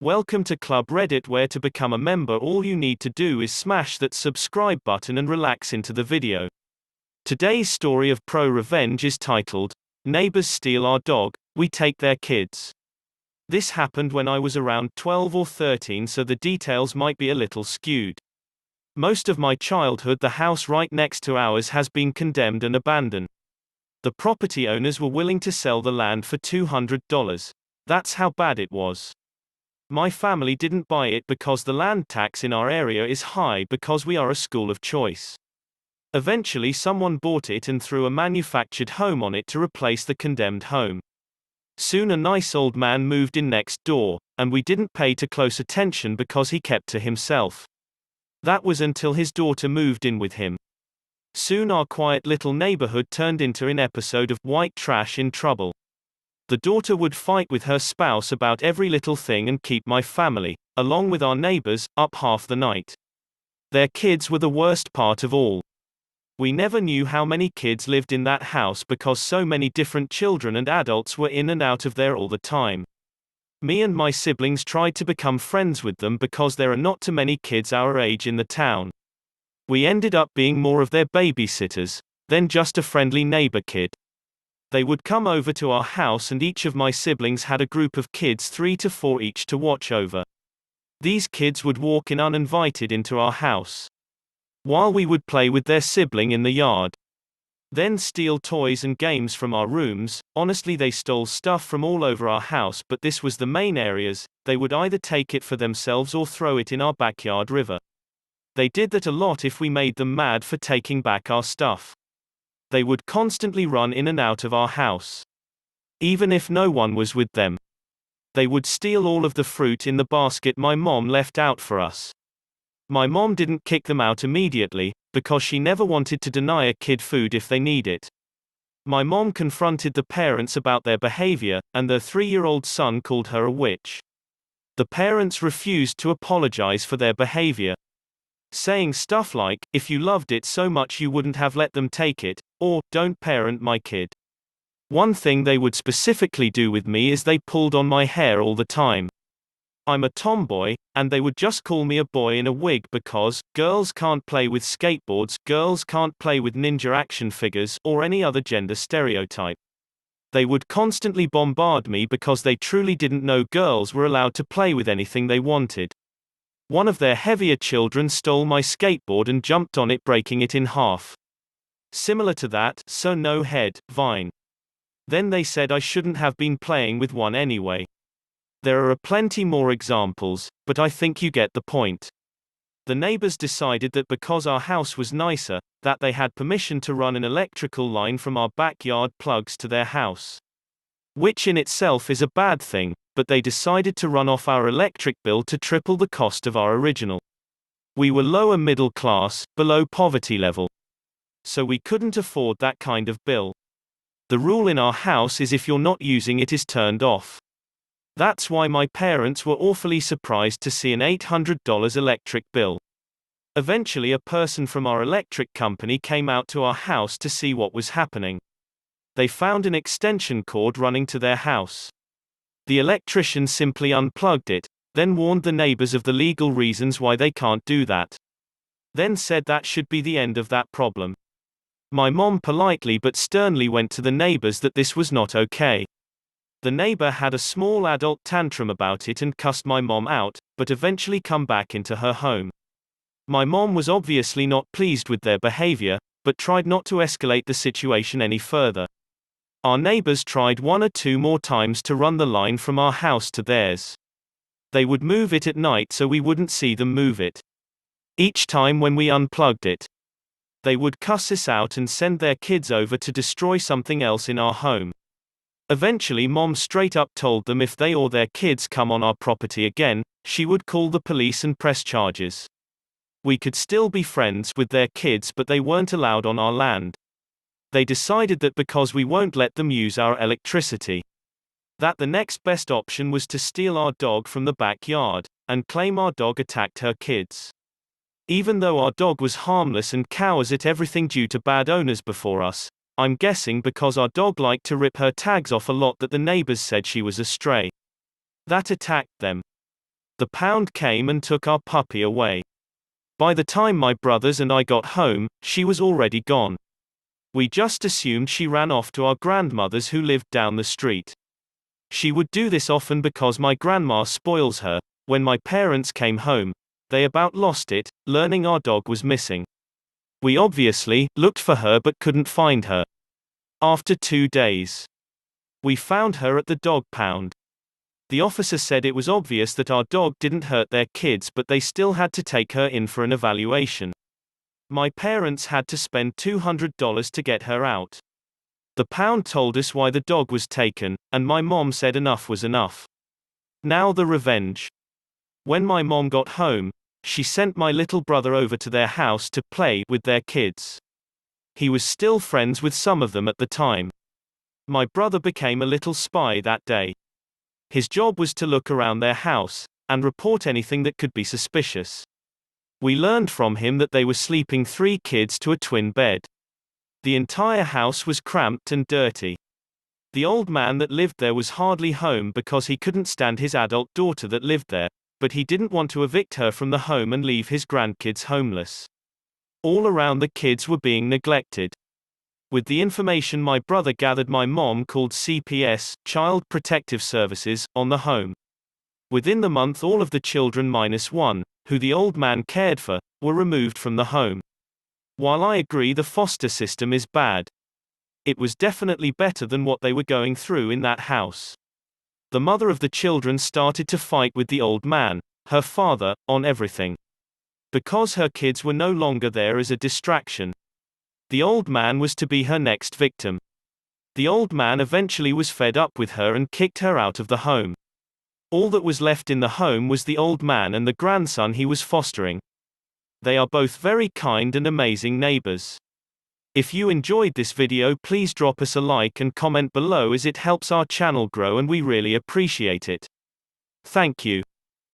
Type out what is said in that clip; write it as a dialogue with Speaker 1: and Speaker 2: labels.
Speaker 1: Welcome to Club Reddit, where to become a member all you need to do is smash that subscribe button and relax into the video. Today's story of ProRevenge is titled, Neighbors Steal Our Dog, We Take Their Kids. This happened when I was around 12 or 13, so the details might be a little skewed. Most of my childhood, the house right next to ours has been condemned and abandoned. The property owners were willing to sell the land for $200. That's how bad it was. My family didn't buy it because the land tax in our area is high because we are a school of choice. Eventually someone bought it and threw a manufactured home on it to replace the condemned home. Soon a nice old man moved in next door, and we didn't pay too close attention because he kept to himself. That was until his daughter moved in with him. Soon our quiet little neighborhood turned into an episode of white trash in trouble. The daughter would fight with her spouse about every little thing and keep my family, along with our neighbors, up half the night. Their kids were the worst part of all. We never knew how many kids lived in that house because so many different children and adults were in and out of there all the time. Me and my siblings tried to become friends with them because there are not too many kids our age in the town. We ended up being more of their babysitters than just a friendly neighbor kid. They would come over to our house and each of my siblings had a group of kids, 3 to 4 each, to watch over. These kids would walk in uninvited into our house, while we would play with their sibling in the yard. Then steal toys and games from our rooms. Honestly, they stole stuff from all over our house, but this was the main areas. They would either take it for themselves or throw it in our backyard river. They did that a lot if we made them mad for taking back our stuff. They would constantly run in and out of our house, even if no one was with them. They would steal all of the fruit in the basket my mom left out for us. My mom didn't kick them out immediately, because she never wanted to deny a kid food if they need it. My mom confronted the parents about their behavior, and their 3-year-old son called her a witch. The parents refused to apologize for their behavior, saying stuff like, "If you loved it so much you wouldn't have let them take it," or, "Don't parent my kid." One thing they would specifically do with me is they pulled on my hair all the time. I'm a tomboy, and they would just call me a boy in a wig because girls can't play with skateboards, girls can't play with ninja action figures, or any other gender stereotype. They would constantly bombard me because they truly didn't know girls were allowed to play with anything they wanted. One of their heavier children stole my skateboard and jumped on it, breaking it in half. Similar to that "so no head" vine. Then they said I shouldn't have been playing with one anyway. There are plenty more examples, but I think you get the point. The neighbors decided that because our house was nicer, that they had permission to run an electrical line from our backyard plugs to their house. Which in itself is a bad thing, but they decided to run off our electric bill to triple the cost of our original. We were lower middle class, below poverty level, so we couldn't afford that kind of bill. The rule in our house is if you're not using it is turned off. That's why my parents were awfully surprised to see an $800 electric bill. Eventually a person from our electric company came out to our house to see what was happening. They found an extension cord running to their house. The electrician simply unplugged it, then warned the neighbors of the legal reasons why they can't do that. Then said that should be the end of that problem. My mom politely but sternly went to the neighbors that this was not okay. The neighbor had a small adult tantrum about it and cussed my mom out, but eventually come back into her home. My mom was obviously not pleased with their behavior, but tried not to escalate the situation any further. Our neighbors tried 1 or 2 more times to run the line from our house to theirs. They would move it at night so we wouldn't see them move it. Each time when we unplugged it, they would cuss us out and send their kids over to destroy something else in our home. Eventually mom straight up told them if they or their kids come on our property again, she would call the police and press charges. We could still be friends with their kids, but they weren't allowed on our land. They decided that because we won't let them use our electricity, that the next best option was to steal our dog from the backyard, and claim our dog attacked her kids. Even though our dog was harmless and cowers at everything due to bad owners before us, I'm guessing because our dog liked to rip her tags off a lot that the neighbors said she was a stray. That attacked them. The pound came and took our puppy away. By the time my brothers and I got home, she was already gone. We just assumed she ran off to our grandmother's who lived down the street. She would do this often because my grandma spoils her. When my parents came home, they about lost it, learning our dog was missing. We obviously looked for her but couldn't find her. After 2 days, we found her at the dog pound. The officer said it was obvious that our dog didn't hurt their kids, but they still had to take her in for an evaluation. My parents had to spend $200 to get her out. The pound told us why the dog was taken, and my mom said enough was enough. Now the revenge. When my mom got home, she sent my little brother over to their house to play with their kids. He was still friends with some of them at the time. My brother became a little spy that day. His job was to look around their house and report anything that could be suspicious. We learned from him that they were sleeping 3 kids to a twin bed. The entire house was cramped and dirty. The old man that lived there was hardly home because he couldn't stand his adult daughter that lived there, but he didn't want to evict her from the home and leave his grandkids homeless. All around the kids were being neglected. With the information my brother gathered, my mom called CPS, Child Protective Services, on the home. Within the month all of the children minus one, who the old man cared for, were removed from the home. While I agree the foster system is bad, it was definitely better than what they were going through in that house. The mother of the children started to fight with the old man, her father, on everything. Because her kids were no longer there as a distraction, the old man was to be her next victim. The old man eventually was fed up with her and kicked her out of the home. All that was left in the home was the old man and the grandson he was fostering. They are both very kind and amazing neighbors. If you enjoyed this video, please drop us a like and comment below as it helps our channel grow and we really appreciate it. Thank you.